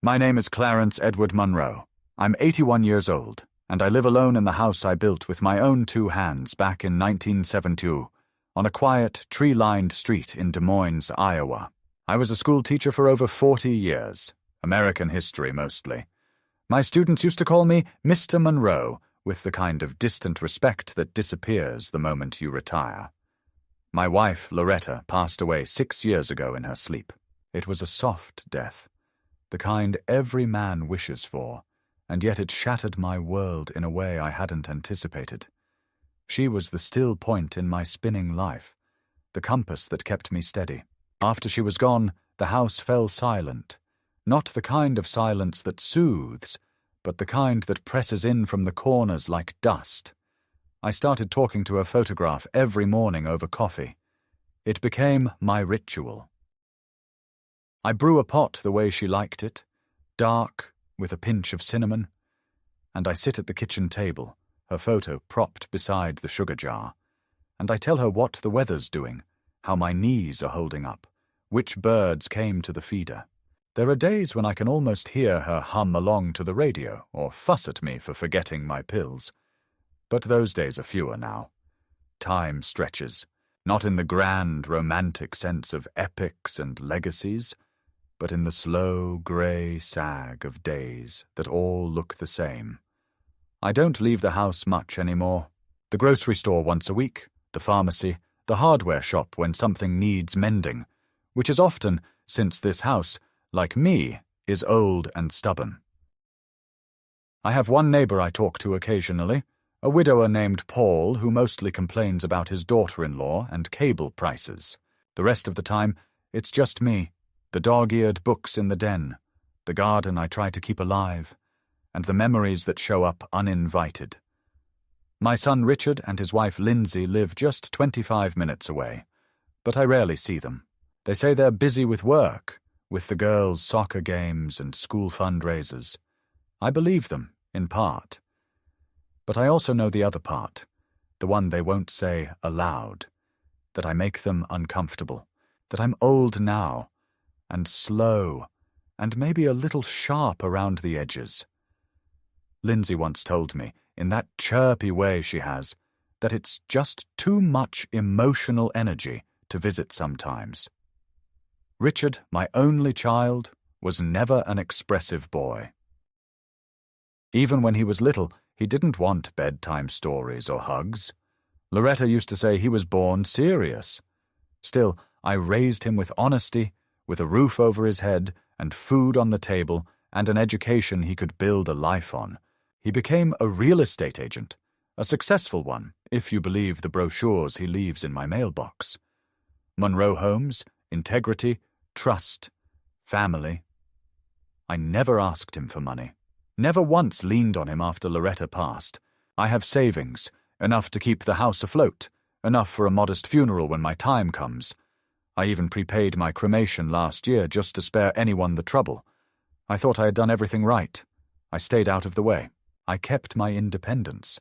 My name is Clarence Edward Munro. I'm 81 years old, and I live alone in the house I built with my own two hands back in 1972 on a quiet, tree-lined street in Des Moines, Iowa. I was a school teacher for over 40 years, American history mostly. My students used to call me Mr. Munro, with the kind of distant respect that disappears the moment you retire. My wife, Loretta, passed away 6 years ago in her sleep. It was a soft death, the kind every man wishes for, and yet it shattered my world in a way I hadn't anticipated. She was the still point in my spinning life, the compass that kept me steady. After she was gone, the house fell silent, not the kind of silence that soothes, but the kind that presses in from the corners like dust. I started talking to her photograph every morning over coffee. It became my ritual. I brew a pot the way she liked it, dark, with a pinch of cinnamon, and I sit at the kitchen table, her photo propped beside the sugar jar, and I tell her what the weather's doing, how my knees are holding up, which birds came to the feeder. There are days when I can almost hear her hum along to the radio or fuss at me for forgetting my pills. But those days are fewer now. Time stretches, not in the grand romantic sense of epics and legacies, but in the slow, grey sag of days that all look the same. I don't leave the house much anymore. The grocery store once a week, the pharmacy, the hardware shop when something needs mending, which is often, since this house, like me, is old and stubborn. I have one neighbour I talk to occasionally, a widower named Paul who mostly complains about his daughter-in-law and cable prices. The rest of the time, it's just me. The dog-eared books in the den, the garden I try to keep alive, and the memories that show up uninvited. My son Richard and his wife Lindsay live just 25 minutes away, but I rarely see them. They say they're busy with work, with the girls' soccer games and school fundraisers. I believe them, in part. But I also know the other part, the one they won't say aloud, that I make them uncomfortable, that I'm old now, and slow, and maybe a little sharp around the edges. Lindsay once told me, in that chirpy way she has, that it's just too much emotional energy to visit sometimes. Richard, my only child, was never an expressive boy. Even when he was little, he didn't want bedtime stories or hugs. Loretta used to say he was born serious. Still, I raised him with honesty, with a roof over his head and food on the table and an education he could build a life on. He became a real estate agent, a successful one, if you believe the brochures he leaves in my mailbox. Munro Homes, integrity, trust, family. I never asked him for money, never once leaned on him after Loretta passed. I have savings, enough to keep the house afloat, enough for a modest funeral when my time comes. I even prepaid my cremation last year just to spare anyone the trouble. I thought I had done everything right. I stayed out of the way. I kept my independence.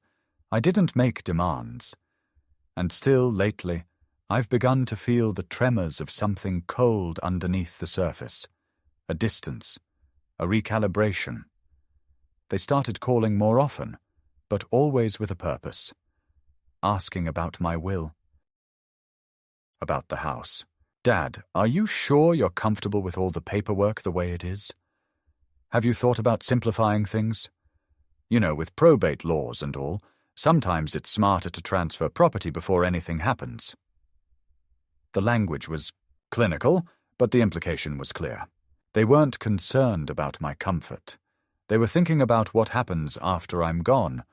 I didn't make demands. And still, lately, I've begun to feel the tremors of something cold underneath the surface. A distance. A recalibration. They started calling more often, but always with a purpose. Asking about my will. About the house. Dad, are you sure you're comfortable with all the paperwork the way it is? Have you thought about simplifying things? You know, with probate laws and all, sometimes it's smarter to transfer property before anything happens. The language was clinical, but the implication was clear. They weren't concerned about my comfort. They were thinking about what happens after I'm gone.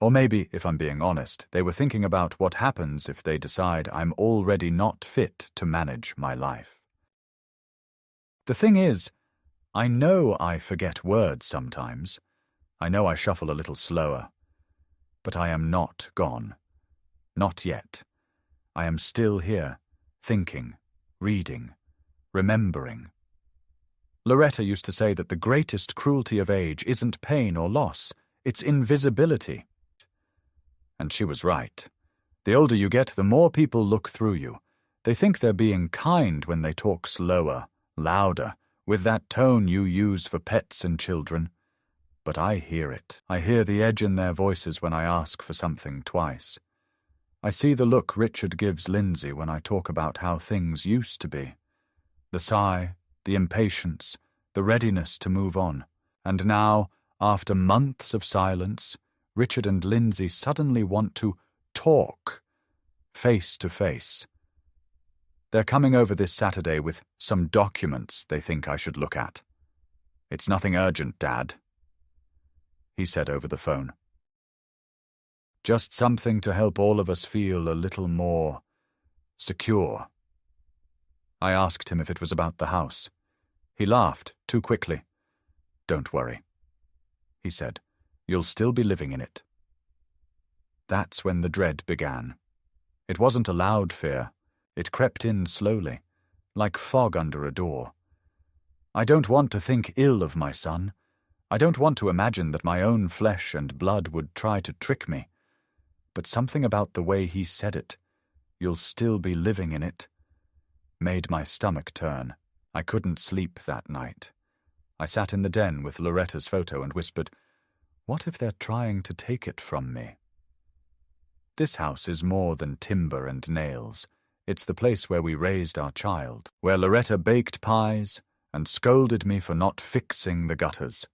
Or maybe, if I'm being honest, they were thinking about what happens if they decide I'm already not fit to manage my life. The thing is, I know I forget words sometimes. I know I shuffle a little slower. But I am not gone. Not yet. I am still here, thinking, reading, remembering. Loretta used to say that the greatest cruelty of age isn't pain or loss, it's invisibility. And she was right. The older you get, the more people look through you. They think they're being kind when they talk slower, louder, with that tone you use for pets and children. But I hear it. I hear the edge in their voices when I ask for something twice. I see the look Richard gives Lindsay when I talk about how things used to be. The sigh, the impatience, the readiness to move on. And now, after months of silence, Richard and Lindsay suddenly want to talk, face to face. They're coming over this Saturday with some documents they think I should look at. It's nothing urgent, Dad, he said over the phone. Just something to help all of us feel a little more secure. I asked him if it was about the house. He laughed too quickly. Don't worry, he said. You'll still be living in it. That's when the dread began. It wasn't a loud fear. It crept in slowly, like fog under a door. I don't want to think ill of my son. I don't want to imagine that my own flesh and blood would try to trick me. But something about the way he said it, "You'll still be living in it," made my stomach turn. I couldn't sleep that night. I sat in the den with Loretta's photo and whispered, "What if they're trying to take it from me?" This house is more than timber and nails. It's the place where we raised our child, where Loretta baked pies and scolded me for not fixing the gutters,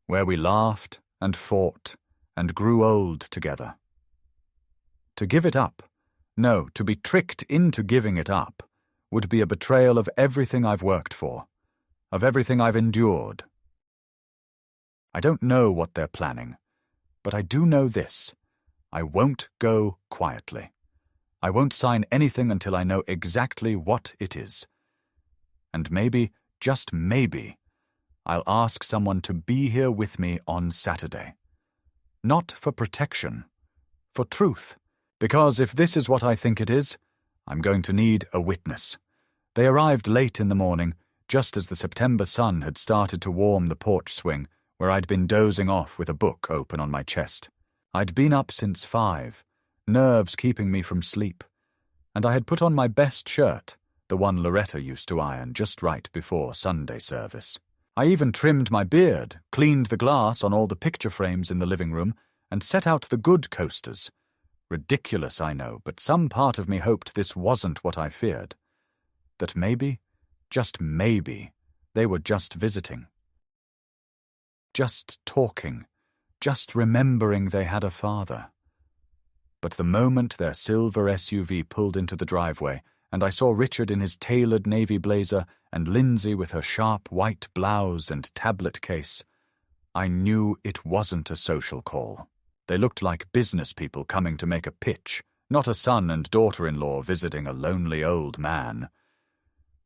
where we laughed and fought and grew old together. To give it up, no, to be tricked into giving it up, would be a betrayal of everything I've worked for, of everything I've endured. I don't know what they're planning, but I do know this. I won't go quietly. I won't sign anything until I know exactly what it is. And maybe, just maybe, I'll ask someone to be here with me on Saturday. Not for protection, for truth. Because if this is what I think it is, I'm going to need a witness. They arrived late in the morning, just as the September sun had started to warm the porch swing, where I'd been dozing off with a book open on my chest. I'd been up since 5, nerves keeping me from sleep, and I had put on my best shirt, the one Loretta used to iron just right before Sunday service. I even trimmed my beard, cleaned the glass on all the picture frames in the living room, and set out the good coasters. Ridiculous, I know, but some part of me hoped this wasn't what I feared. That maybe, just maybe, they were just visiting. Just talking, just remembering they had a father. But the moment their silver SUV pulled into the driveway, and I saw Richard in his tailored navy blazer and Lindsay with her sharp white blouse and tablet case, I knew it wasn't a social call. They looked like business people coming to make a pitch, not a son and daughter-in-law visiting a lonely old man.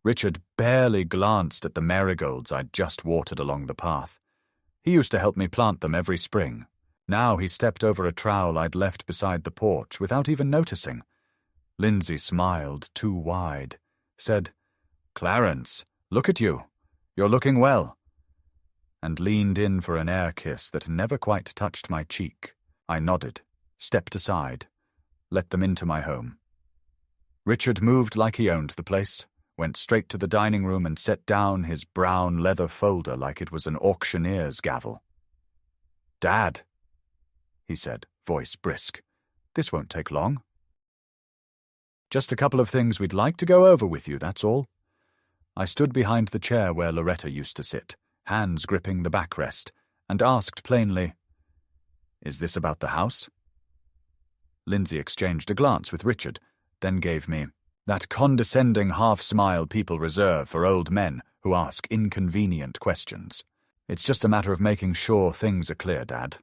Richard barely glanced at the marigolds I'd just watered along the path. He used to help me plant them every spring. Now he stepped over a trowel I'd left beside the porch without even noticing. Lindsay smiled too wide, said, "Clarence, look at you. You're looking well," and leaned in for an air kiss that never quite touched my cheek. I nodded, stepped aside, let them into my home. Richard moved like he owned the place, went straight to the dining room and set down his brown leather folder like it was an auctioneer's gavel. "Dad," he said, voice brisk, "this won't take long. Just a couple of things we'd like to go over with you, that's all." I stood behind the chair where Loretta used to sit, hands gripping the backrest, and asked plainly, "Is this about the house?" Lindsay exchanged a glance with Richard, then gave me that condescending half-smile people reserve for old men who ask inconvenient questions. "It's just a matter of making sure things are clear, Dad."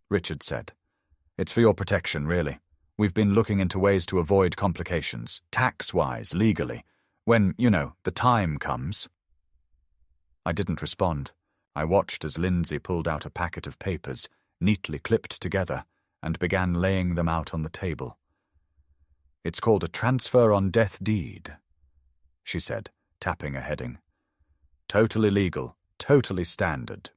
Richard said, "It's for your protection, really. We've been looking into ways to avoid complications, tax-wise, legally, when, the time comes." I didn't respond. I watched as Lindsay pulled out a packet of papers, neatly clipped together, and began laying them out on the table. "It's called a transfer on death deed," she said, tapping a heading. "Totally legal, totally standard.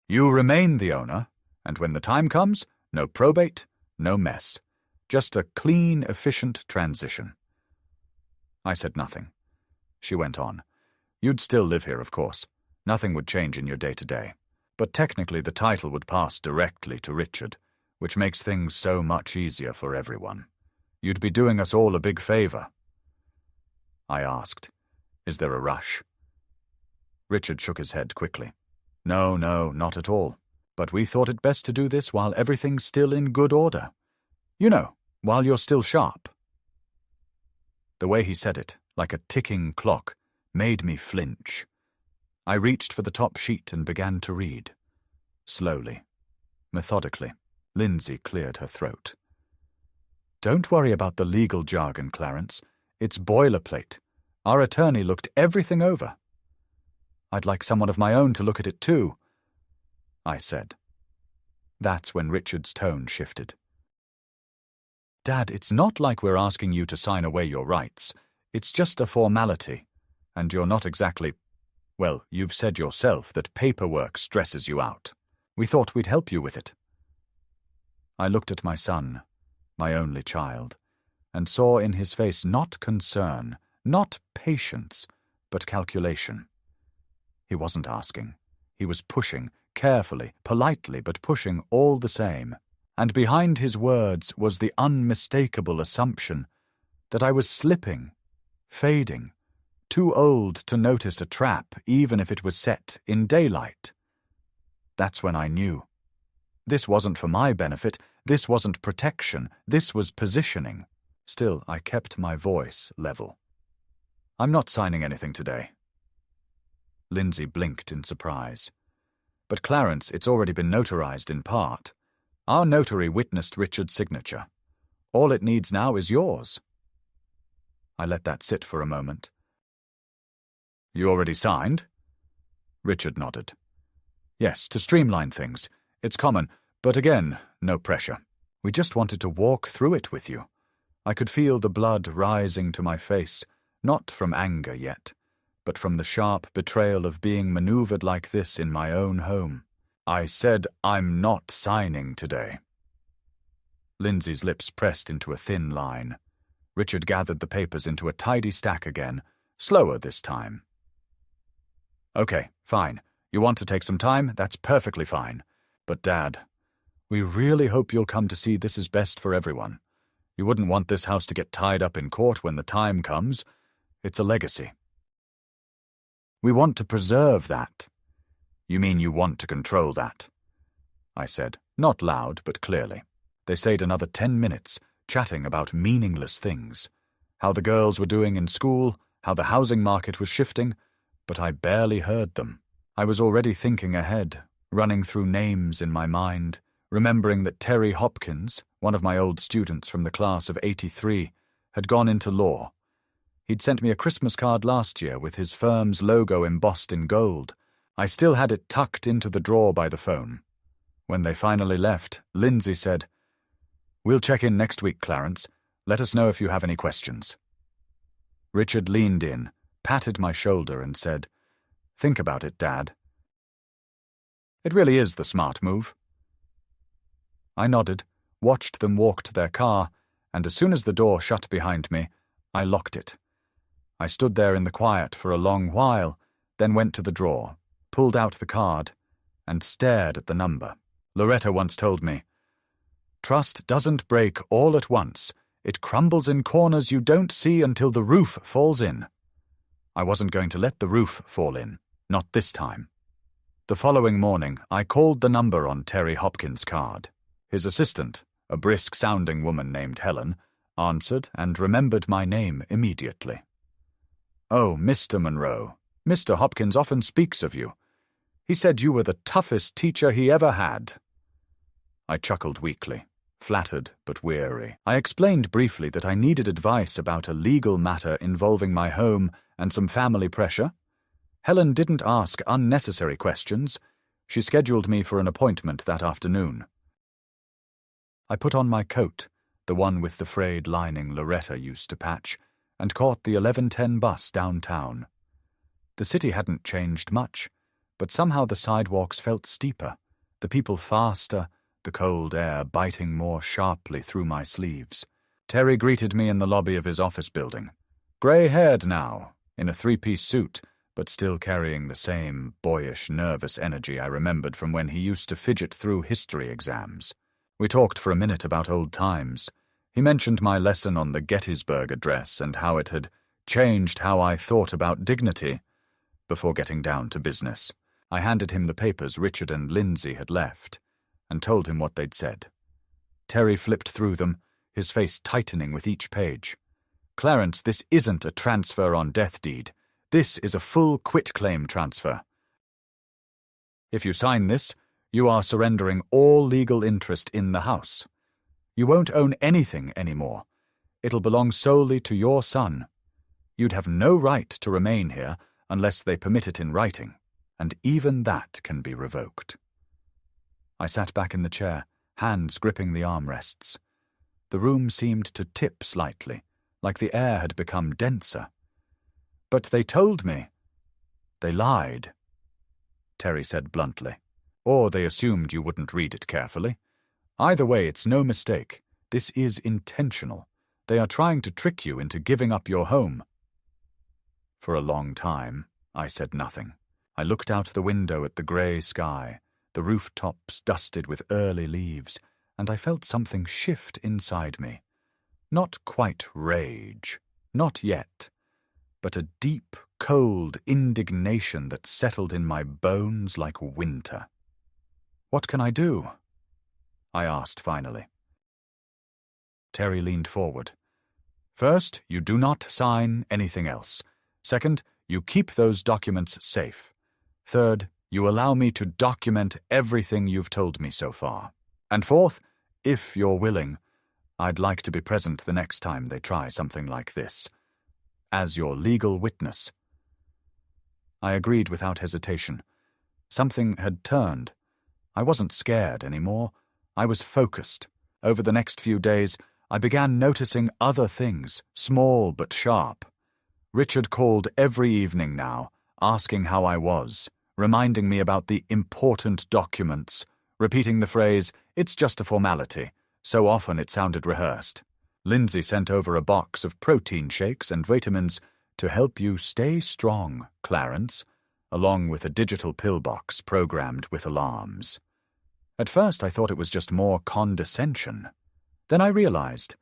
You remain the owner, and when the time comes, no probate, no mess. Just a clean, efficient transition." I said nothing. she went on. You'd still live here, of course. Nothing would change in your day-to-day. But technically the title would pass directly to Richard, which makes things so much easier for everyone. You'd be doing us all a big favor. I asked, Is there a rush? Richard shook his head quickly. No, not at all. But we thought it best to do this while everything's still in good order. You know, while you're still sharp. The way he said it, like a ticking clock, made me flinch. I reached for the top sheet and began to read. Slowly, methodically, Lindsay cleared her throat. Don't worry about the legal jargon, Clarence. It's boilerplate. Our attorney looked everything over. I'd like someone of my own to look at it too, I said. That's when Richard's tone shifted. Dad, it's not like we're asking you to sign away your rights. It's just a formality. And you're not exactly... Well, you've said yourself that paperwork stresses you out. We thought we'd help you with it. I looked at my son, my only child, and saw in his face not concern, not patience, but calculation. He wasn't asking. He was pushing, carefully, politely, but pushing all the same. And behind his words was the unmistakable assumption that I was slipping, fading, too old to notice a trap even if it was set in daylight. That's when I knew. This wasn't for my benefit, this wasn't protection, this was positioning. Still, I kept my voice level. I'm not signing anything today. Lindsay blinked in surprise. But Clarence, it's already been notarized in part. Our notary witnessed Richard's signature. All it needs now is yours. I let that sit for a moment. You already signed? Richard nodded. Yes, to streamline things. It's common, but again, no pressure. We just wanted to walk through it with you. I could feel the blood rising to my face, not from anger yet, but from the sharp betrayal of being maneuvered like this in my own home. I said, I'm not signing today. Lindsay's lips pressed into a thin line. Richard gathered the papers into a tidy stack again, slower this time. Okay, fine. You want to take some time? That's perfectly fine. But, Dad, we really hope you'll come to see this is best for everyone. You wouldn't want this house to get tied up in court when the time comes. It's a legacy. We want to preserve that. You mean you want to control that? I said, not loud, but clearly. They stayed another 10 minutes, chatting about meaningless things. How the girls were doing in school, how the housing market was shifting, but I barely heard them. I was already thinking ahead, running through names in my mind, remembering that Terry Hopkins, one of my old students from the class of '83, had gone into law. He'd sent me a Christmas card last year with his firm's logo embossed in gold. I still had it tucked into the drawer by the phone. When they finally left, Lindsay said, We'll check in next week, Clarence. Let us know if you have any questions. Richard leaned in, patted my shoulder and said, Think about it, Dad. It really is the smart move. I nodded, watched them walk to their car, and as soon as the door shut behind me, I locked it. I stood there in the quiet for a long while, then went to the drawer, pulled out the card, and stared at the number. Loretta once told me, Trust doesn't break all at once. It crumbles in corners you don't see until the roof falls in. I wasn't going to let the roof fall in, not this time. The following morning, I called the number on Terry Hopkins' card. His assistant, a brisk-sounding woman named Helen, answered and remembered my name immediately. Oh, Mr. Monroe, Mr. Hopkins often speaks of you. He said you were the toughest teacher he ever had. I chuckled weakly, flattered but weary. I explained briefly that I needed advice about a legal matter involving my home and some family pressure. Helen didn't ask unnecessary questions. She scheduled me for an appointment that afternoon. I put on my coat, the one with the frayed lining Loretta used to patch, and caught the 11:10 bus downtown. The city hadn't changed much, but somehow the sidewalks felt steeper, the people faster, the cold air biting more sharply through my sleeves. Terry greeted me in the lobby of his office building. Grey-haired now, in a three-piece suit, but still carrying the same boyish, nervous energy I remembered from when he used to fidget through history exams. We talked for a minute about old times. He mentioned my lesson on the Gettysburg Address and how it had changed how I thought about dignity. Before getting down to business, I handed him the papers Richard and Lindsay had left, and told him what they'd said. Terry flipped through them, his face tightening with each page. "Clarence, this isn't a transfer on death deed. This is a full quitclaim transfer. If you sign this, you are surrendering all legal interest in the house. You won't own anything anymore. It'll belong solely to your son. You'd have no right to remain here unless they permit it in writing, and even that can be revoked." I sat back in the chair, hands gripping the armrests. The room seemed to tip slightly, like the air had become denser. "But they told me." "They lied," Terry said bluntly. "Or they assumed you wouldn't read it carefully. Either way, it's no mistake. This is intentional. They are trying to trick you into giving up your home." For a long time, I said nothing. I looked out the window at the grey sky, the rooftops dusted with early leaves, and I felt something shift inside me. Not quite rage, not yet, but a deep, cold indignation that settled in my bones like winter. "What can I do?" I asked finally. Terry leaned forward. "First, you do not sign anything else. Second, you keep those documents safe. Third, you allow me to document everything you've told me so far. And fourth, if you're willing, I'd like to be present the next time they try something like this, as your legal witness." I agreed without hesitation. Something had turned. I wasn't scared anymore. I was focused. Over the next few days, I began noticing other things, small but sharp. Richard called every evening now, asking how I was, reminding me about the important documents, repeating the phrase, "It's just a formality." So often it sounded rehearsed. Lindsay sent over a box of protein shakes and vitamins to help you stay strong, Clarence, along with a digital pill box programmed with alarms. At first I thought it was just more condescension. Then I realized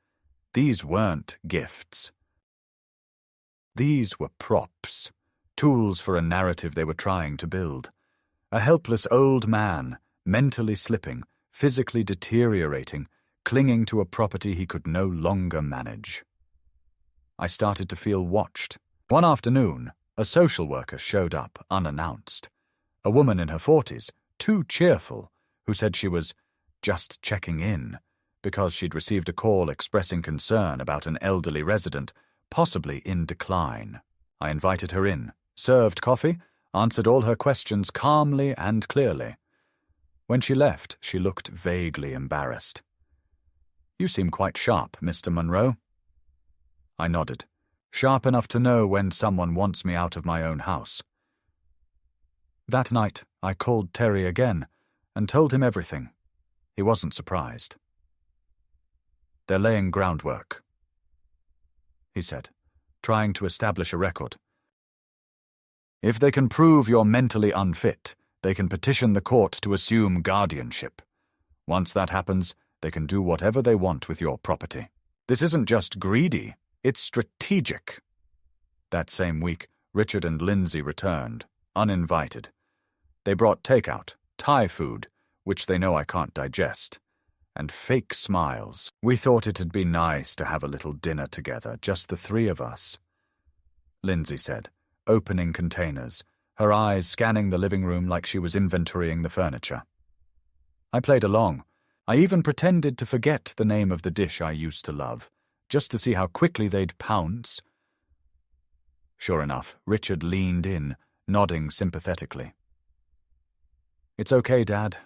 these weren't gifts. These were props, tools for a narrative they were trying to build. A helpless old man, mentally slipping, physically deteriorating, clinging to a property he could no longer manage. I started to feel watched. One afternoon, a social worker showed up unannounced. A woman in her 40s, too cheerful, who said she was just checking in because she'd received a call expressing concern about an elderly resident, possibly in decline. I invited her in, served coffee, answered all her questions calmly and clearly. When she left, she looked vaguely embarrassed. "You seem quite sharp, Mr. Monroe." I nodded, sharp enough to know when someone wants me out of my own house. That night, I called Terry again and told him everything. He wasn't surprised. "They're laying groundwork," he said, trying to establish a record. "If they can prove you're mentally unfit, they can petition the court to assume guardianship. Once that happens, they can do whatever they want with your property. This isn't just greedy, it's strategic." That same week, Richard and Lindsay returned, uninvited. They brought takeout, Thai food, which they know I can't digest, and fake smiles. We thought it'd be nice to have a little dinner together, just the three of us, Lindsay said, opening containers, her eyes scanning the living room like she was inventorying the furniture. I played along. I even pretended to forget the name of the dish I used to love, just to see how quickly they'd pounce. Sure enough, Richard leaned in, nodding sympathetically. "It's okay, Dad.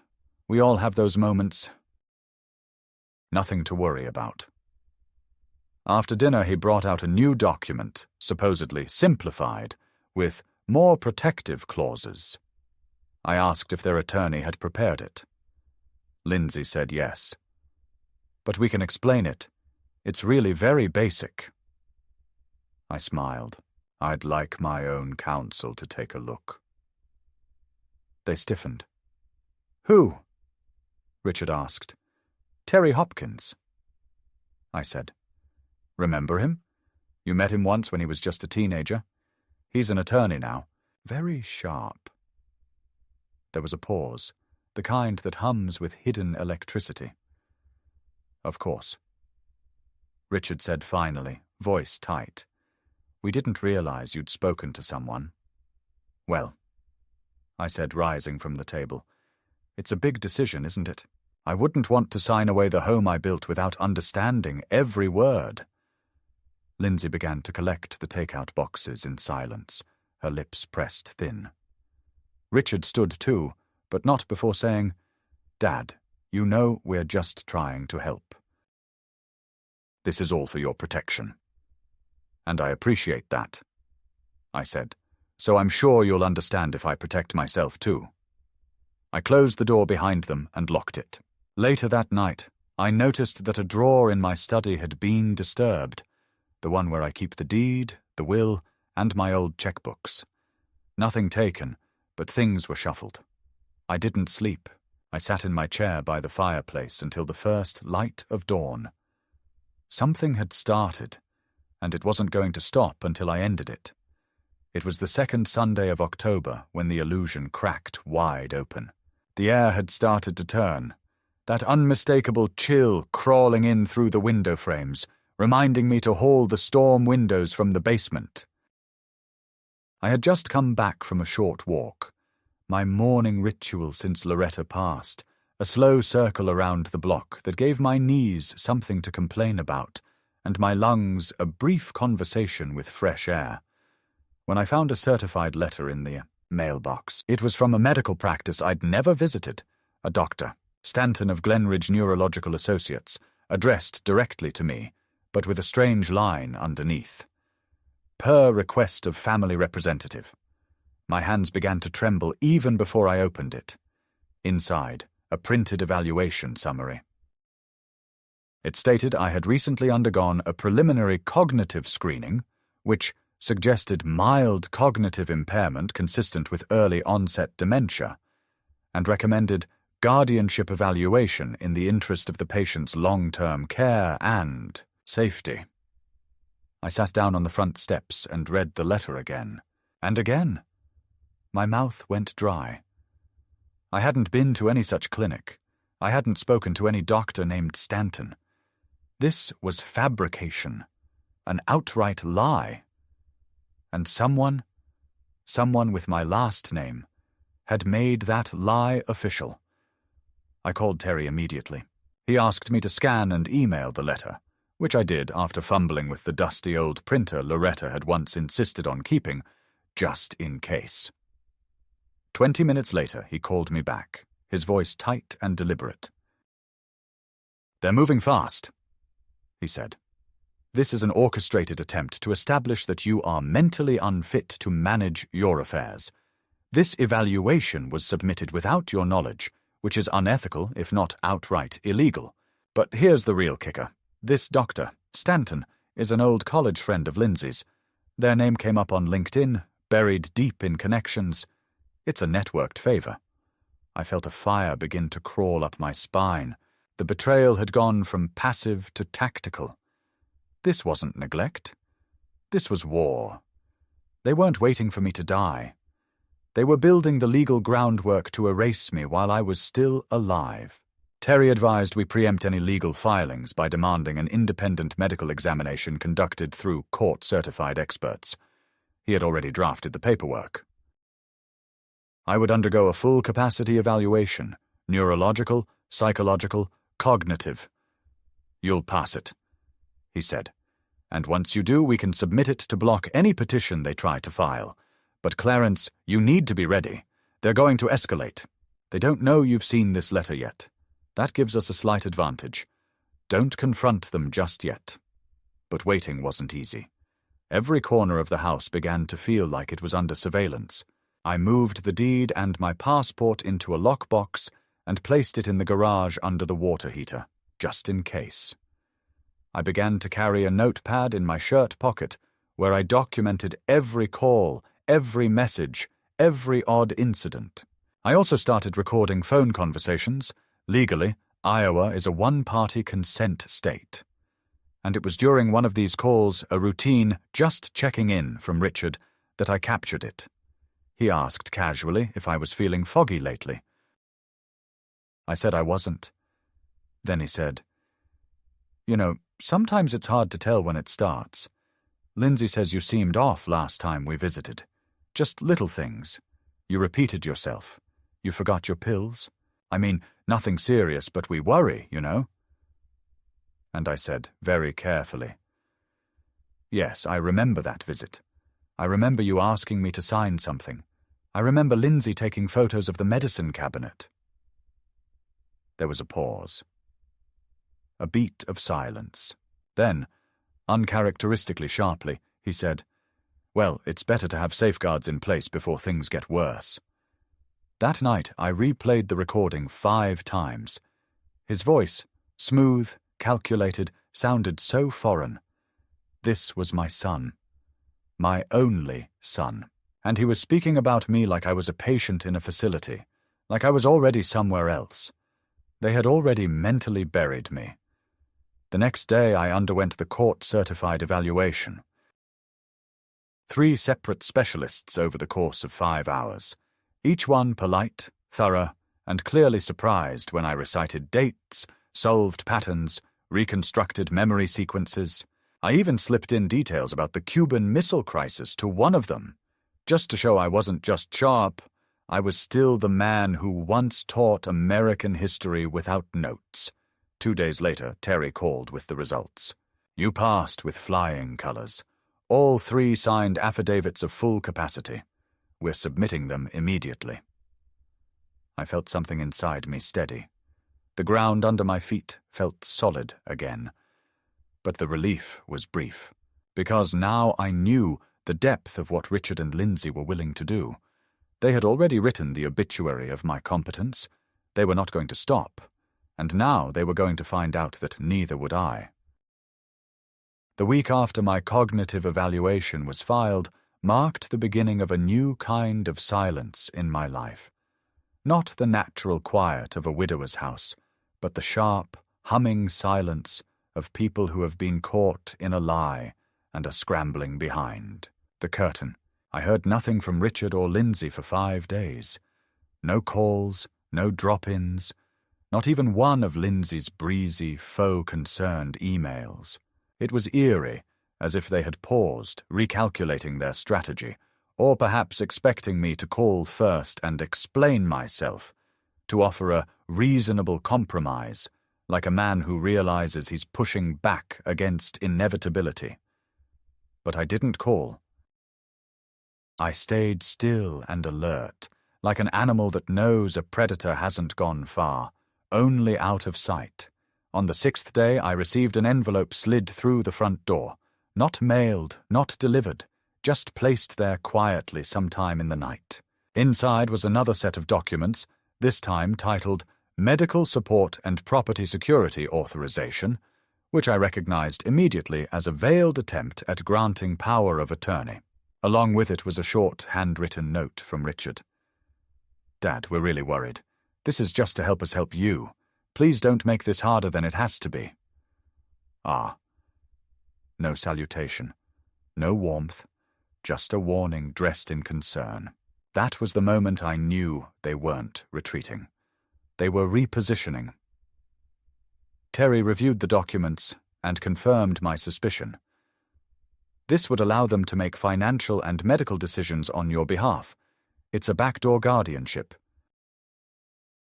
We all have those moments. Nothing to worry about." After dinner, he brought out a new document, supposedly simplified, with more protective clauses. I asked if their attorney had prepared it. Lindsay said yes. "But we can explain it. It's really very basic." I smiled. I'd like my own counsel to take a look. They stiffened. Who? Richard asked. Terry Hopkins. I said. Remember him? You met him once when he was just a teenager. He's an attorney now. Very sharp. There was a pause, the kind that hums with hidden electricity. Of course. Richard said finally, voice tight. We didn't realize you'd spoken to someone. Well, I said, rising from the table. It's a big decision, isn't it? I wouldn't want to sign away the home I built without understanding every word. Lindsay began to collect the takeout boxes in silence, her lips pressed thin. Richard stood too, but not before saying, Dad, you know we're just trying to help. This is all for your protection. And I appreciate that, I said, so I'm sure you'll understand if I protect myself too. I closed the door behind them and locked it. Later that night, I noticed that a drawer in my study had been disturbed, the one where I keep the deed, the will, and my old checkbooks. Nothing taken, but things were shuffled. I didn't sleep. I sat in my chair by the fireplace until the first light of dawn. Something had started, and it wasn't going to stop until I ended it. It was the second Sunday of October when the illusion cracked wide open. The air had started to turn, that unmistakable chill crawling in through the window frames, reminding me to haul the storm windows from the basement. I had just come back from a short walk, my morning ritual since Loretta passed, a slow circle around the block that gave my knees something to complain about, and my lungs a brief conversation with fresh air, when I found a certified letter in the mailbox. It was from a medical practice I'd never visited, a doctor, Stanton of Glenridge Neurological Associates, addressed directly to me, but with a strange line underneath. Per request of family representative. My hands began to tremble even before I opened it. Inside, a printed evaluation summary. It stated I had recently undergone a preliminary cognitive screening, which suggested mild cognitive impairment consistent with early onset dementia, and recommended guardianship evaluation in the interest of the patient's long-term care and safety. I sat down on the front steps and read the letter again, and again. My mouth went dry. I hadn't been to any such clinic. I hadn't spoken to any doctor named Stanton. This was fabrication, an outright lie. And someone with my last name, had made that lie official. I called Terry immediately. He asked me to scan and email the letter, which I did after fumbling with the dusty old printer Loretta had once insisted on keeping, just in case. 20 minutes later, he called me back, his voice tight and deliberate. They're moving fast, he said. This is an orchestrated attempt to establish that you are mentally unfit to manage your affairs. This evaluation was submitted without your knowledge, which is unethical, if not outright illegal. But here's the real kicker. This doctor, Stanton, is an old college friend of Lindsay's. Their name came up on LinkedIn, buried deep in connections. It's a networked favor. I felt a fire begin to crawl up my spine. The betrayal had gone from passive to tactical. This wasn't neglect. This was war. They weren't waiting for me to die. They were building the legal groundwork to erase me while I was still alive. Terry advised we preempt any legal filings by demanding an independent medical examination conducted through court-certified experts. He had already drafted the paperwork. I would undergo a full capacity evaluation, neurological, psychological, cognitive. You'll pass it, he said, and once you do, we can submit it to block any petition they try to file. But Clarence, you need to be ready. They're going to escalate. They don't know you've seen this letter yet. That gives us a slight advantage. Don't confront them just yet. But waiting wasn't easy. Every corner of the house began to feel like it was under surveillance. I moved the deed and my passport into a lockbox and placed it in the garage under the water heater, just in case. I began to carry a notepad in my shirt pocket, where I documented every call, every message, every odd incident. I also started recording phone conversations. Legally, Iowa is a one-party consent state. And it was during one of these calls, a routine just checking in from Richard, that I captured it. He asked casually if I was feeling foggy lately. I said I wasn't. Then he said, "You know, sometimes it's hard to tell when it starts. Lindsay says you seemed off last time we visited. Just little things. You repeated yourself. You forgot your pills. I mean, nothing serious, but we worry, you know." And I said, very carefully, "Yes, I remember that visit. I remember you asking me to sign something. I remember Lindsay taking photos of the medicine cabinet." There was a pause. A beat of silence. Then, uncharacteristically sharply, he said, "Well, it's better to have safeguards in place before things get worse." That night, I replayed the recording 5 times. His voice, smooth, calculated, sounded so foreign. This was my son. My only son. And he was speaking about me like I was a patient in a facility, like I was already somewhere else. They had already mentally buried me. The next day I underwent the court-certified evaluation. 3 separate specialists over the course of 5 hours, each one polite, thorough, and clearly surprised when I recited dates, solved patterns, reconstructed memory sequences. I even slipped in details about the Cuban Missile Crisis to one of them, just to show I wasn't just sharp, I was still the man who once taught American history without notes. 2 days later, Terry called with the results. "You passed with flying colors. All 3 signed affidavits of full capacity. We're submitting them immediately." I felt something inside me steady. The ground under my feet felt solid again. But the relief was brief, because now I knew the depth of what Richard and Lindsay were willing to do. They had already written the obituary of my competence. They were not going to stop, and now they were going to find out that neither would I. The week after my cognitive evaluation was filed marked the beginning of a new kind of silence in my life. Not the natural quiet of a widower's house, but the sharp, humming silence of people who have been caught in a lie and are scrambling behind. The curtain. I heard nothing from Richard or Lindsay for 5 days. No calls, no drop-ins, not even one of Lindsay's breezy, faux-concerned emails. It was eerie, as if they had paused, recalculating their strategy, or perhaps expecting me to call first and explain myself, to offer a reasonable compromise, like a man who realizes he's pushing back against inevitability. But I didn't call. I stayed still and alert, like an animal that knows a predator hasn't gone far, only out of sight. On the 6th day, I received an envelope slid through the front door, not mailed, not delivered, just placed there quietly sometime in the night. Inside was another set of documents, this time titled Medical Support and Property Security Authorization, which I recognized immediately as a veiled attempt at granting power of attorney. Along with it was a short, handwritten note from Richard. "Dad, we're really worried. This is just to help us help you. Please don't make this harder than it has to be." Ah. No salutation. No warmth. Just a warning dressed in concern. That was the moment I knew they weren't retreating. They were repositioning. Terry reviewed the documents and confirmed my suspicion. This would allow them to make financial and medical decisions on your behalf. It's a backdoor guardianship.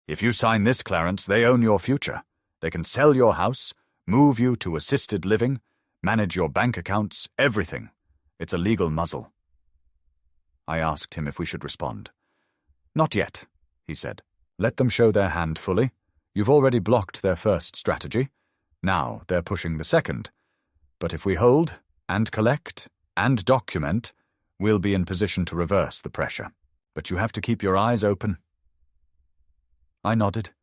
"If you sign this, Clarence, they own your future. They can sell your house, move you to assisted living, manage your bank accounts, everything. It's a legal muzzle." I asked him if we should respond. "Not yet," he said. "Let them show their hand fully. You've already blocked their first strategy. Now they're pushing the second. But if we hold, and collect, and document, we'll be in position to reverse the pressure. But you have to keep your eyes open." I nodded,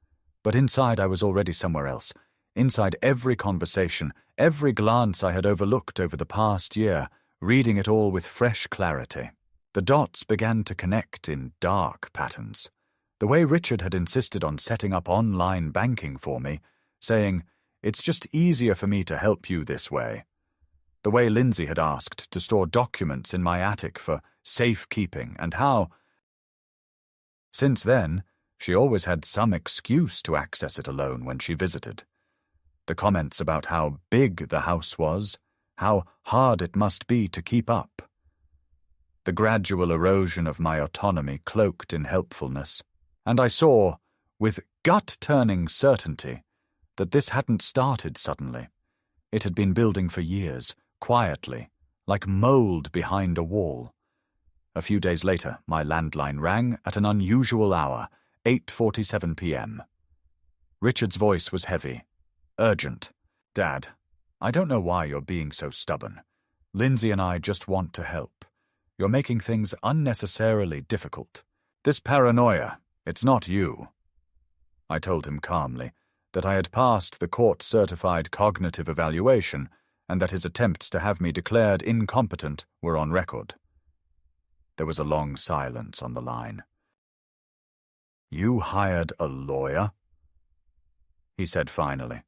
but inside I was already somewhere else. Inside every conversation, every glance I had overlooked over the past year, reading it all with fresh clarity. The dots began to connect in dark patterns. The way Richard had insisted on setting up online banking for me, saying, "It's just easier for me to help you this way." The way Lindsay had asked to store documents in my attic for safekeeping, and how, since then, she always had some excuse to access it alone when she visited. The comments about how big the house was, how hard it must be to keep up. The gradual erosion of my autonomy cloaked in helpfulness, and I saw, with gut-turning certainty, that this hadn't started suddenly. It had been building for years, quietly, like mold behind a wall. A few days later, my landline rang at an unusual hour, 8:47 p.m. Richard's voice was heavy, urgent. "Dad, I don't know why you're being so stubborn. Lindsay and I just want to help. You're making things unnecessarily difficult. This paranoia, it's not you." I told him calmly that I had passed the court-certified cognitive evaluation and that his attempts to have me declared incompetent were on record. There was a long silence on the line. "You hired a lawyer?" he said finally.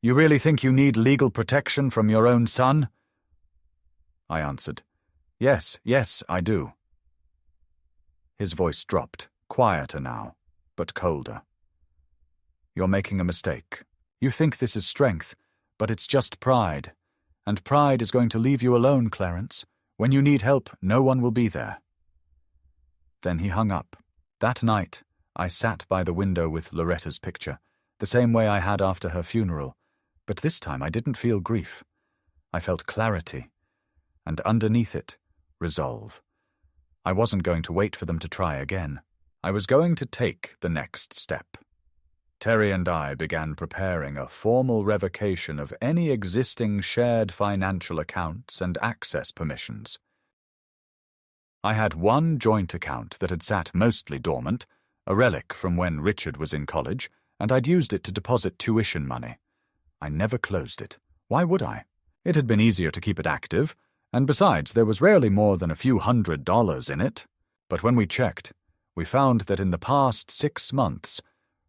"You really think you need legal protection from your own son?" I answered, Yes, I do." His voice dropped, quieter now, but colder. "You're making a mistake. You think this is strength, but it's just pride. And pride is going to leave you alone, Clarence. When you need help, no one will be there." Then he hung up. That night, I sat by the window with Loretta's picture, the same way I had after her funeral, but this time I didn't feel grief. I felt clarity, and underneath it, resolve. I wasn't going to wait for them to try again. I was going to take the next step. Terry and I began preparing a formal revocation of any existing shared financial accounts and access permissions. I had one joint account that had sat mostly dormant, a relic from when Richard was in college, and I'd used it to deposit tuition money. I never closed it. Why would I? It had been easier to keep it active, and besides, there was rarely more than a few $100s in it. But when we checked, we found that in the past 6 months,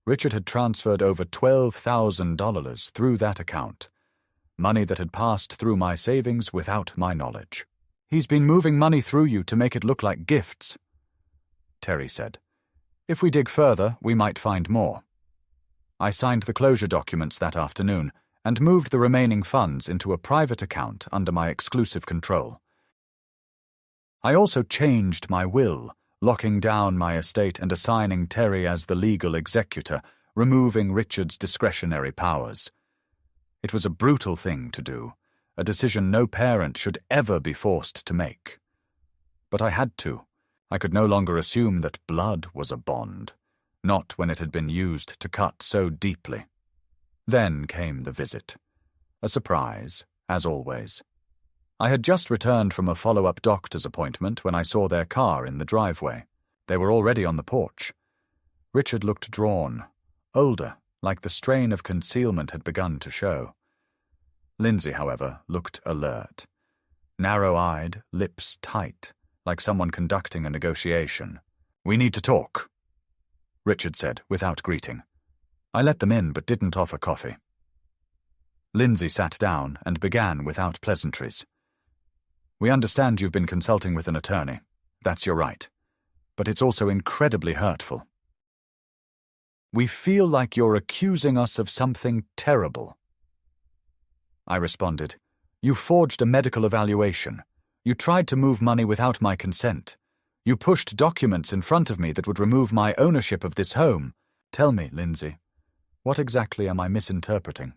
Richard had transferred over $12,000 through that account, money that had passed through my savings without my knowledge. "He's been moving money through you to make it look like gifts," Terry said. "If we dig further, we might find more." I signed the closure documents that afternoon and moved the remaining funds into a private account under my exclusive control. I also changed my will, locking down my estate and assigning Terry as the legal executor, removing Richard's discretionary powers. It was a brutal thing to do, a decision no parent should ever be forced to make. But I had to. I could no longer assume that blood was a bond, not when it had been used to cut so deeply. Then came the visit. A surprise, as always. I had just returned from a follow-up doctor's appointment when I saw their car in the driveway. They were already on the porch. Richard looked drawn, older, like the strain of concealment had begun to show. Lindsay, however, looked alert. Narrow-eyed, lips tight, like someone conducting a negotiation. "We need to talk," Richard said, without greeting. I let them in but didn't offer coffee. Lindsay sat down and began without pleasantries. "We understand you've been consulting with an attorney. That's your right. But it's also incredibly hurtful. We feel like you're accusing us of something terrible." I responded, "You forged a medical evaluation. You tried to move money without my consent. You pushed documents in front of me that would remove my ownership of this home. Tell me, Lindsay, what exactly am I misinterpreting?"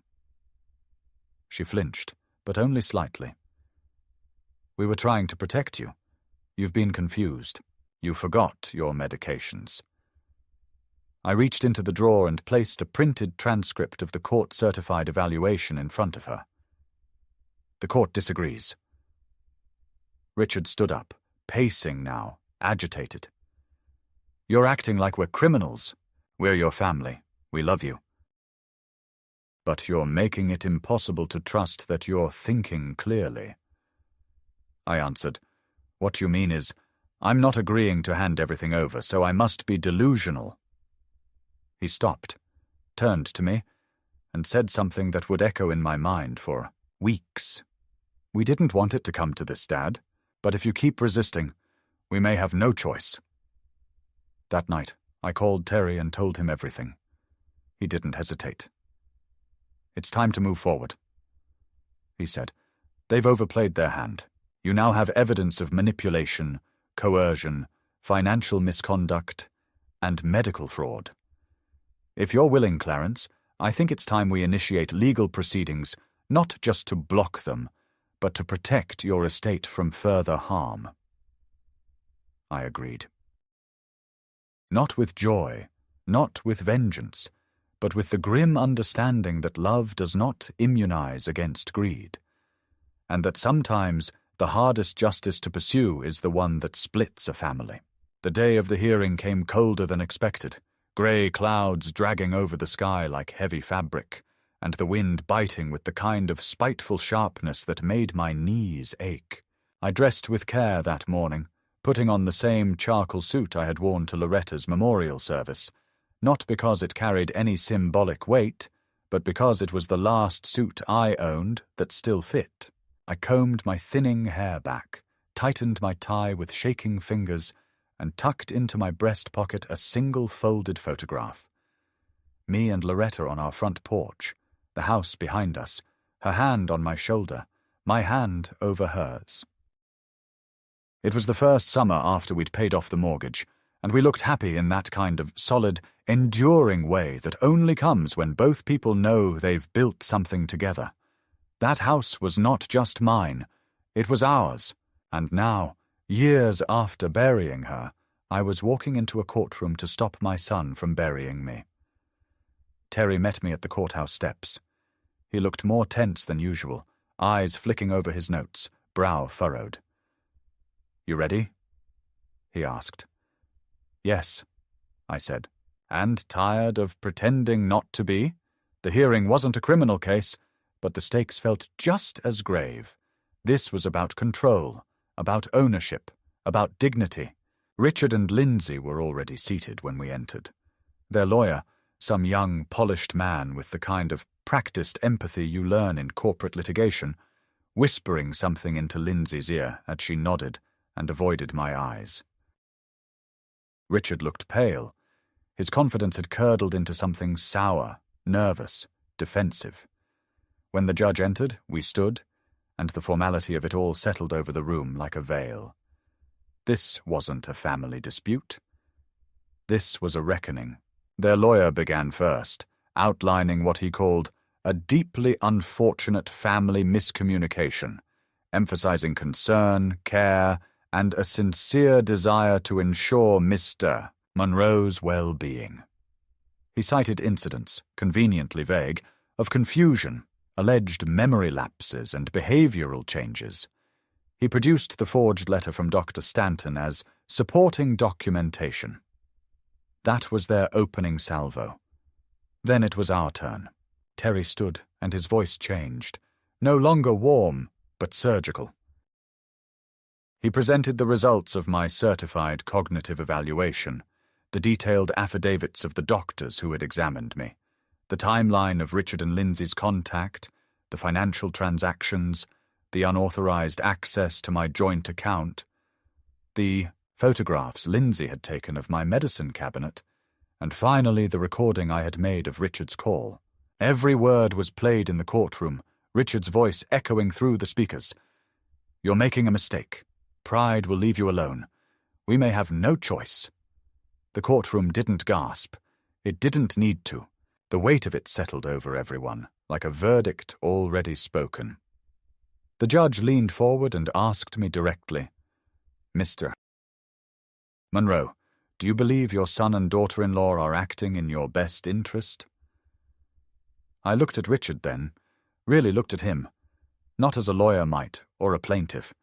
She flinched, but only slightly. "We were trying to protect you. You've been confused. You forgot your medications." I reached into the drawer and placed a printed transcript of the court-certified evaluation in front of her. "The court disagrees." Richard stood up, pacing now, agitated. "You're acting like we're criminals. We're your family. We love you. But you're making it impossible to trust that you're thinking clearly." I answered. "What you mean is, I'm not agreeing to hand everything over, so I must be delusional." He stopped, turned to me, and said something that would echo in my mind for weeks. "We didn't want it to come to this, Dad, but if you keep resisting, we may have no choice." That night, I called Terry and told him everything. He didn't hesitate. "It's time to move forward," he said. "They've overplayed their hand. You now have evidence of manipulation, coercion, financial misconduct, and medical fraud. If you're willing, Clarence, I think it's time we initiate legal proceedings, not just to block them, but to protect your estate from further harm." I agreed. Not with joy, not with vengeance, but with the grim understanding that love does not immunize against greed, and that sometimes the hardest justice to pursue is the one that splits a family. The day of the hearing came colder than expected, grey clouds dragging over the sky like heavy fabric, and the wind biting with the kind of spiteful sharpness that made my knees ache. I dressed with care that morning, putting on the same charcoal suit I had worn to Loretta's memorial service, not because it carried any symbolic weight, but because it was the last suit I owned that still fit. I combed my thinning hair back, tightened my tie with shaking fingers, and tucked into my breast pocket a single folded photograph. Me and Loretta on our front porch, the house behind us, her hand on my shoulder, my hand over hers. It was the first summer after we'd paid off the mortgage, and we looked happy in that kind of solid, enduring way that only comes when both people know they've built something together. That house was not just mine, it was ours, and now, years after burying her, I was walking into a courtroom to stop my son from burying me. Terry met me at the courthouse steps. He looked more tense than usual, eyes flicking over his notes, brow furrowed. "You ready?" he asked. "Yes," I said. "And tired of pretending not to be? The hearing wasn't a criminal case, but the stakes felt just as grave. This was about control, about ownership, about dignity. Richard and Lindsay were already seated when we entered. Their lawyer, some young, polished man with the kind of practiced empathy you learn in corporate litigation, whispering something into Lindsay's ear as she nodded and avoided my eyes. Richard looked pale. His confidence had curdled into something sour, nervous, defensive. When the judge entered, we stood, and the formality of it all settled over the room like a veil. This wasn't a family dispute. This was a reckoning. Their lawyer began first, outlining what he called a deeply unfortunate family miscommunication, emphasizing concern, care, and a sincere desire to ensure Mr. Monroe's well-being. He cited incidents, conveniently vague, of confusion, alleged memory lapses and behavioral changes. He produced the forged letter from Dr. Stanton as supporting documentation. That was their opening salvo. Then it was our turn. Terry stood, and his voice changed, no longer warm, but surgical. He presented the results of my certified cognitive evaluation, the detailed affidavits of the doctors who had examined me, the timeline of Richard and Lindsay's contact, the financial transactions, the unauthorized access to my joint account, the photographs Lindsay had taken of my medicine cabinet, and finally the recording I had made of Richard's call. Every word was played in the courtroom, Richard's voice echoing through the speakers. "You're making a mistake. Pride will leave you alone. We may have no choice." The courtroom didn't gasp. It didn't need to. The weight of it settled over everyone, like a verdict already spoken. The judge leaned forward and asked me directly, "Mr. Monroe, do you believe your son and daughter-in-law are acting in your best interest?" I looked at Richard then, really looked at him, not as a lawyer might, or a plaintiff,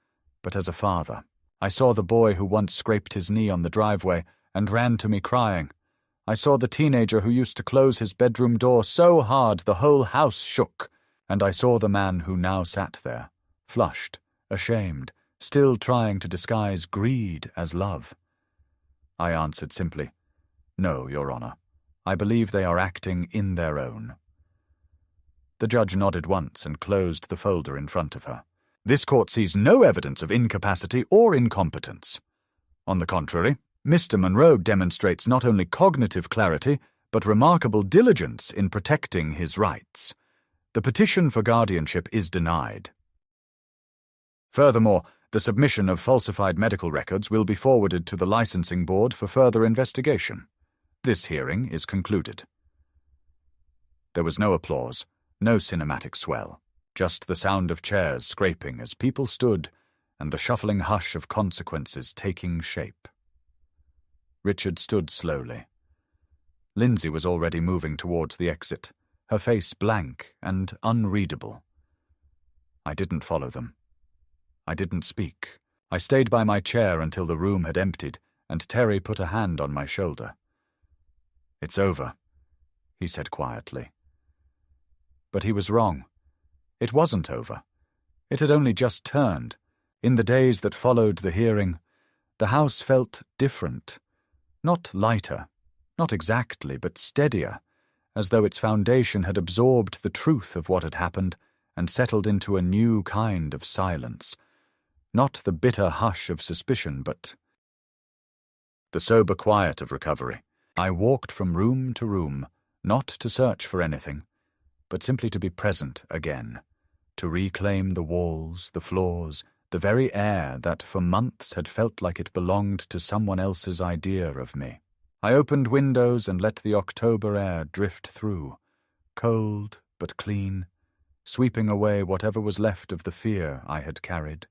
but as a father. I saw the boy who once scraped his knee on the driveway and ran to me crying. I saw the teenager who used to close his bedroom door so hard the whole house shook, and I saw the man who now sat there, flushed, ashamed, still trying to disguise greed as love. I answered simply, "No, Your Honor. I believe they are acting in their own." The judge nodded once and closed the folder in front of her. "This court sees no evidence of incapacity or incompetence. On the contrary, Mr. Monroe demonstrates not only cognitive clarity, but remarkable diligence in protecting his rights. The petition for guardianship is denied. Furthermore, the submission of falsified medical records will be forwarded to the licensing board for further investigation. This hearing is concluded." There was no applause, no cinematic swell, just the sound of chairs scraping as people stood and the shuffling hush of consequences taking shape. Richard stood slowly. Lindsay was already moving towards the exit, her face blank and unreadable. I didn't follow them. I didn't speak. I stayed by my chair until the room had emptied, and Terry put a hand on my shoulder. "It's over," he said quietly. But he was wrong. It wasn't over. It had only just turned. In the days that followed the hearing, the house felt different. Not lighter, not exactly, but steadier, as though its foundation had absorbed the truth of what had happened and settled into a new kind of silence. Not the bitter hush of suspicion, but the sober quiet of recovery. I walked from room to room, not to search for anything, but simply to be present again, to reclaim the walls, the floors, the very air that for months had felt like it belonged to someone else's idea of me. I opened windows and let the October air drift through, cold but clean, sweeping away whatever was left of the fear I had carried,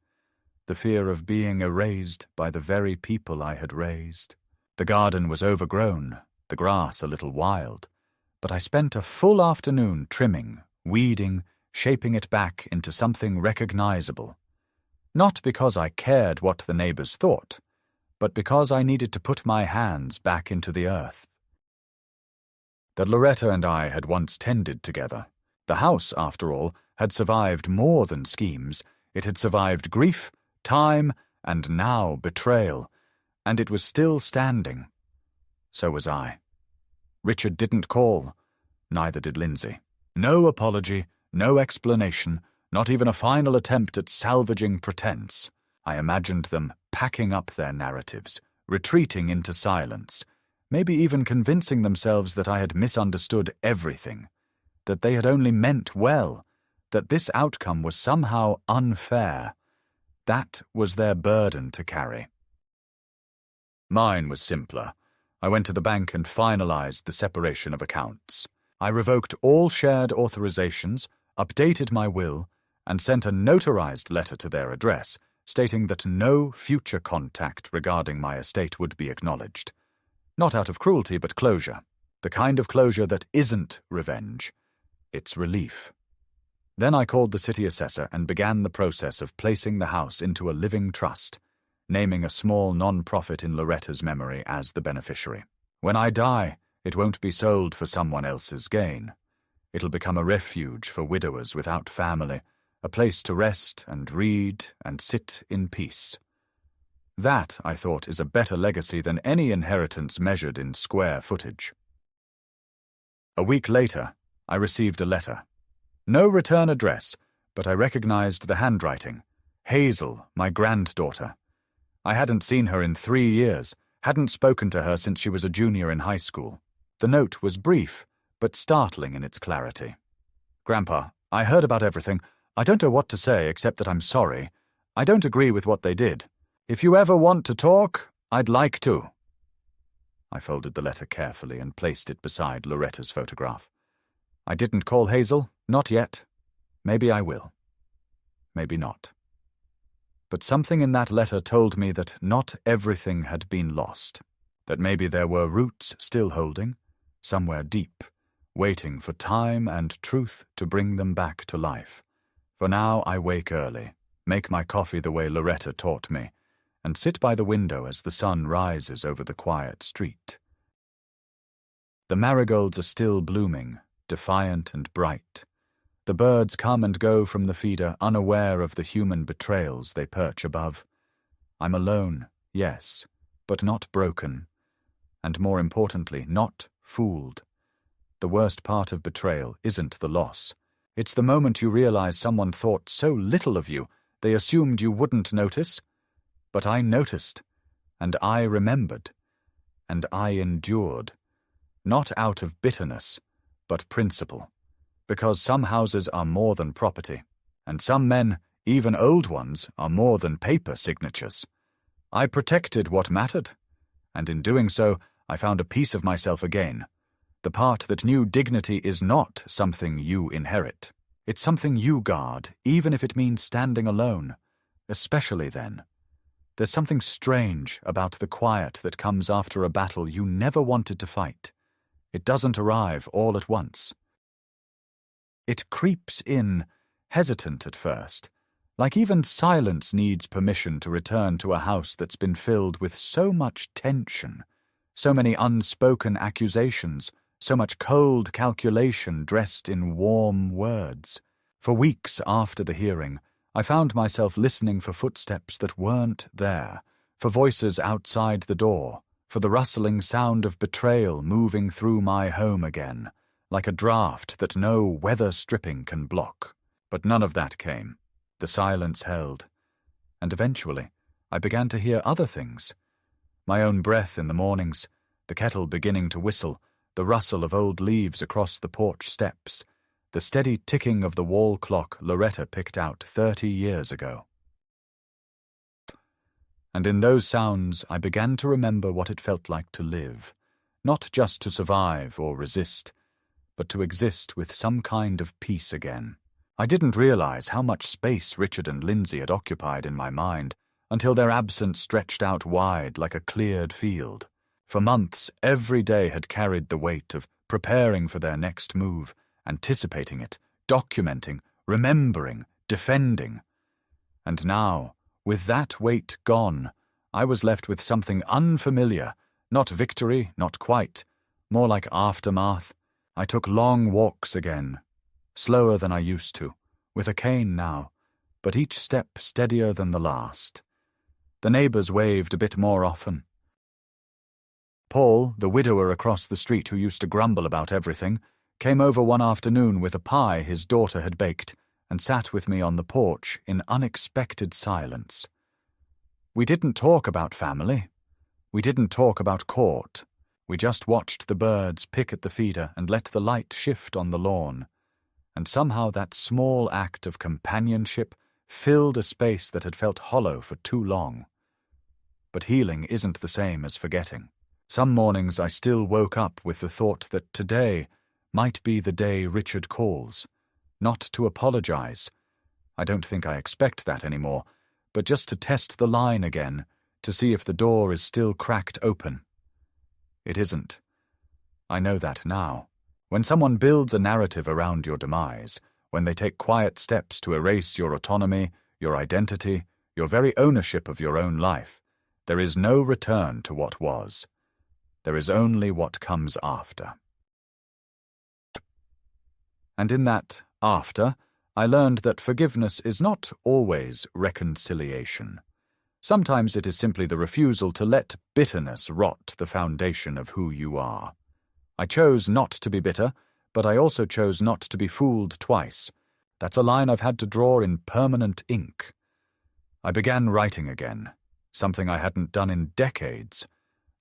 the fear of being erased by the very people I had raised. The garden was overgrown, the grass a little wild, but I spent a full afternoon trimming, weeding, shaping it back into something recognizable. Not because I cared what the neighbors thought, but because I needed to put my hands back into the earth. That Loretta and I had once tended together. The house, after all, had survived more than schemes. It had survived grief, time, and now betrayal, and it was still standing. So was I. Richard didn't call. Neither did Lindsay. No apology, no explanation, not even a final attempt at salvaging pretense. I imagined them packing up their narratives, retreating into silence, maybe even convincing themselves that I had misunderstood everything, that they had only meant well, that this outcome was somehow unfair. That was their burden to carry. Mine was simpler. I went to the bank and finalized the separation of accounts. I revoked all shared authorizations, updated my will, and sent a notarized letter to their address, stating that no future contact regarding my estate would be acknowledged. Not out of cruelty, but closure. The kind of closure that isn't revenge. It's relief. Then I called the city assessor and began the process of placing the house into a living trust, naming a small non-profit in Loretta's memory as the beneficiary. When I die, it won't be sold for someone else's gain. It'll become a refuge for widowers without family, a place to rest and read and sit in peace. That, I thought, is a better legacy than any inheritance measured in square footage. A week later, I received a letter. No return address, but I recognized the handwriting. Hazel, my granddaughter. I hadn't seen her in 3 years, hadn't spoken to her since she was a junior in high school. The note was brief, but startling in its clarity. "Grandpa, I heard about everything. I don't know what to say except that I'm sorry. I don't agree with what they did. If you ever want to talk, I'd like to." I folded the letter carefully and placed it beside Loretta's photograph. I didn't call Hazel, not yet. Maybe I will. Maybe not. But something in that letter told me that not everything had been lost, that maybe there were roots still holding, somewhere deep, waiting for time and truth to bring them back to life. For now I wake early, make my coffee the way Loretta taught me, and sit by the window as the sun rises over the quiet street. The marigolds are still blooming, defiant and bright. The birds come and go from the feeder, unaware of the human betrayals they perch above. I'm alone, yes, but not broken. And more importantly, not fooled. The worst part of betrayal isn't the loss. It's the moment you realize someone thought so little of you, they assumed you wouldn't notice. But I noticed, and I remembered, and I endured. Not out of bitterness, but principle. Because some houses are more than property, and some men, even old ones, are more than paper signatures. I protected what mattered, and in doing so, I found a piece of myself again. The part that knew dignity is not something you inherit. It's something you guard, even if it means standing alone, especially then. There's something strange about the quiet that comes after a battle you never wanted to fight. It doesn't arrive all at once. It creeps in, hesitant at first, like even silence needs permission to return to a house that's been filled with so much tension, so many unspoken accusations, so much cold calculation dressed in warm words. For weeks after the hearing, I found myself listening for footsteps that weren't there, for voices outside the door, for the rustling sound of betrayal moving through my home again, like a draft that no weather stripping can block. But none of that came. The silence held. And eventually, I began to hear other things. My own breath in the mornings, the kettle beginning to whistle, the rustle of old leaves across the porch steps, the steady ticking of the wall clock Loretta picked out 30 years ago. And in those sounds, I began to remember what it felt like to live, not just to survive or resist, but to exist with some kind of peace again. I didn't realize how much space Richard and Lindsay had occupied in my mind until their absence stretched out wide like a cleared field. For months, every day had carried the weight of preparing for their next move, anticipating it, documenting, remembering, defending. And now, with that weight gone, I was left with something unfamiliar, not victory, not quite, more like aftermath. I took long walks again, slower than I used to, with a cane now, but each step steadier than the last. The neighbors waved a bit more often. Paul, the widower across the street who used to grumble about everything, came over one afternoon with a pie his daughter had baked and sat with me on the porch in unexpected silence. We didn't talk about family. We didn't talk about court. We just watched the birds pick at the feeder and let the light shift on the lawn. And somehow that small act of companionship filled a space that had felt hollow for too long. But healing isn't the same as forgetting. Some mornings I still woke up with the thought that today might be the day Richard calls. Not to apologize. I don't think I expect that anymore, but just to test the line again, to see if the door is still cracked open. It isn't. I know that now. When someone builds a narrative around your demise, when they take quiet steps to erase your autonomy, your identity, your very ownership of your own life, there is no return to what was. There is only what comes after. And in that after, I learned that forgiveness is not always reconciliation. Sometimes it is simply the refusal to let bitterness rot the foundation of who you are. I chose not to be bitter, but I also chose not to be fooled twice. That's a line I've had to draw in permanent ink. I began writing again, something I hadn't done in decades.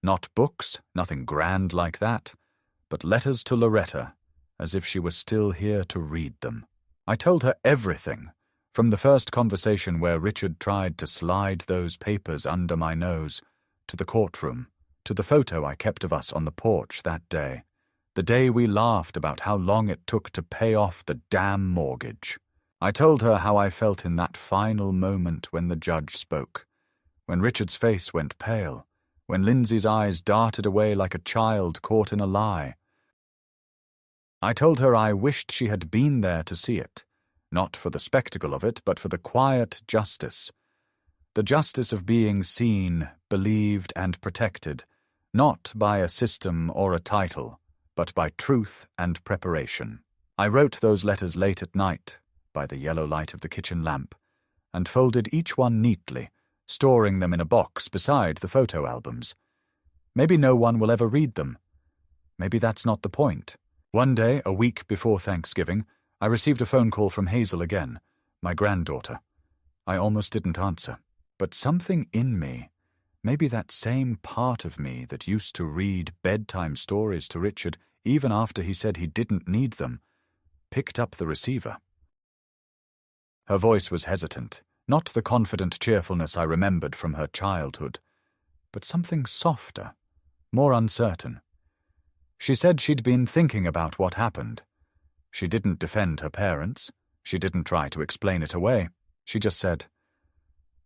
Not books, nothing grand like that, but letters to Loretta, as if she was still here to read them. I told her everything, from the first conversation where Richard tried to slide those papers under my nose, to the courtroom, to the photo I kept of us on the porch that day, the day we laughed about how long it took to pay off the damn mortgage. I told her how I felt in that final moment when the judge spoke, when Richard's face went pale, when Lindsay's eyes darted away like a child caught in a lie. I told her I wished she had been there to see it, not for the spectacle of it, but for the quiet justice. The justice of being seen, believed, and protected, not by a system or a title, but by truth and preparation. I wrote those letters late at night, by the yellow light of the kitchen lamp, and folded each one neatly, storing them in a box beside the photo albums. Maybe no one will ever read them. Maybe that's not the point. One day, a week before Thanksgiving, I received a phone call from Hazel again, my granddaughter. I almost didn't answer, but something in me, maybe that same part of me that used to read bedtime stories to Richard even after he said he didn't need them, picked up the receiver. Her voice was hesitant, not the confident cheerfulness I remembered from her childhood, but something softer, more uncertain. She said she'd been thinking about what happened. She didn't defend her parents. She didn't try to explain it away. She just said,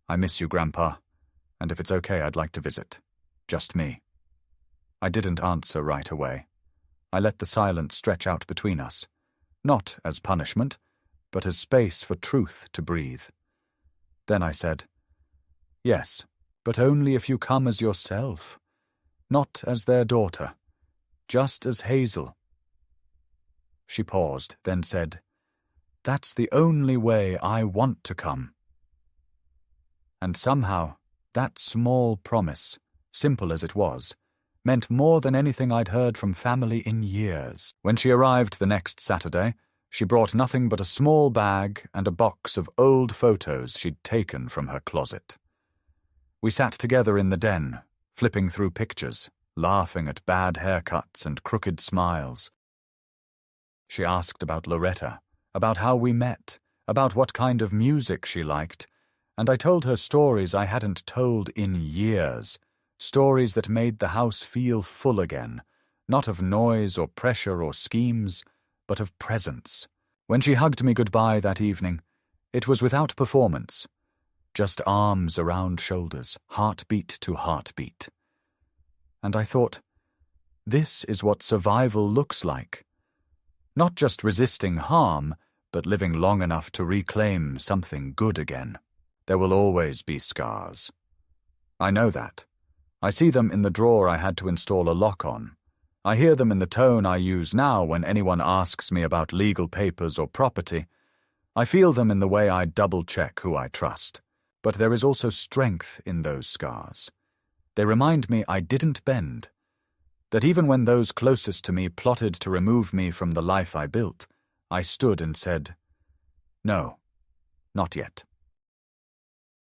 "I miss you, Grandpa, and if it's okay, I'd like to visit. Just me." I didn't answer right away. I let the silence stretch out between us, not as punishment, but as space for truth to breathe. Then I said, "Yes, but only if you come as yourself, not as their daughter, just as Hazel." She paused, then said, "That's the only way I want to come." And somehow, that small promise, simple as it was, meant more than anything I'd heard from family in years. When she arrived the next Saturday, she brought nothing but a small bag and a box of old photos she'd taken from her closet. We sat together in the den, flipping through pictures, laughing at bad haircuts and crooked smiles. She asked about Loretta, about how we met, about what kind of music she liked, and I told her stories I hadn't told in years, stories that made the house feel full again, not of noise or pressure or schemes, but of presence. When she hugged me goodbye that evening, it was without performance, just arms around shoulders, heartbeat to heartbeat. And I thought, this is what survival looks like. Not just resisting harm, but living long enough to reclaim something good again. There will always be scars. I know that. I see them in the drawer I had to install a lock on. I hear them in the tone I use now when anyone asks me about legal papers or property. I feel them in the way I double-check who I trust. But there is also strength in those scars. They remind me I didn't bend, that even when those closest to me plotted to remove me from the life I built, I stood and said, "No, not yet.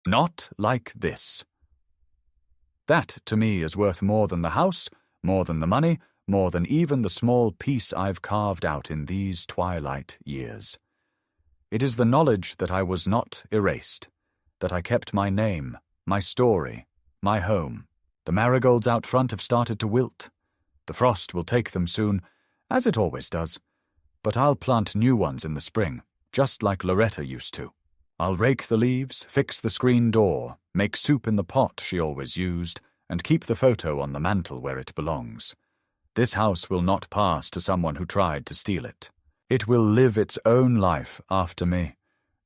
Not like this." That, to me, is worth more than the house, more than the money, more than even the small piece I've carved out in these twilight years. It is the knowledge that I was not erased, that I kept my name, my story, my home. The marigolds out front have started to wilt. The frost will take them soon, as it always does. But I'll plant new ones in the spring, just like Loretta used to. I'll rake the leaves, fix the screen door, make soup in the pot she always used, and keep the photo on the mantel where it belongs. This house will not pass to someone who tried to steal it. It will live its own life after me,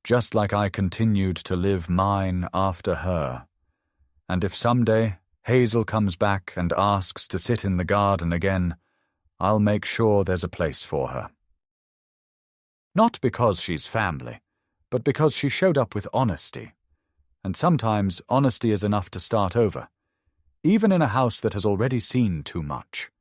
just like I continued to live mine after her. And if someday Hazel comes back and asks to sit in the garden again, I'll make sure there's a place for her. Not because she's family, but because she showed up with honesty. And sometimes honesty is enough to start over, even in a house that has already seen too much.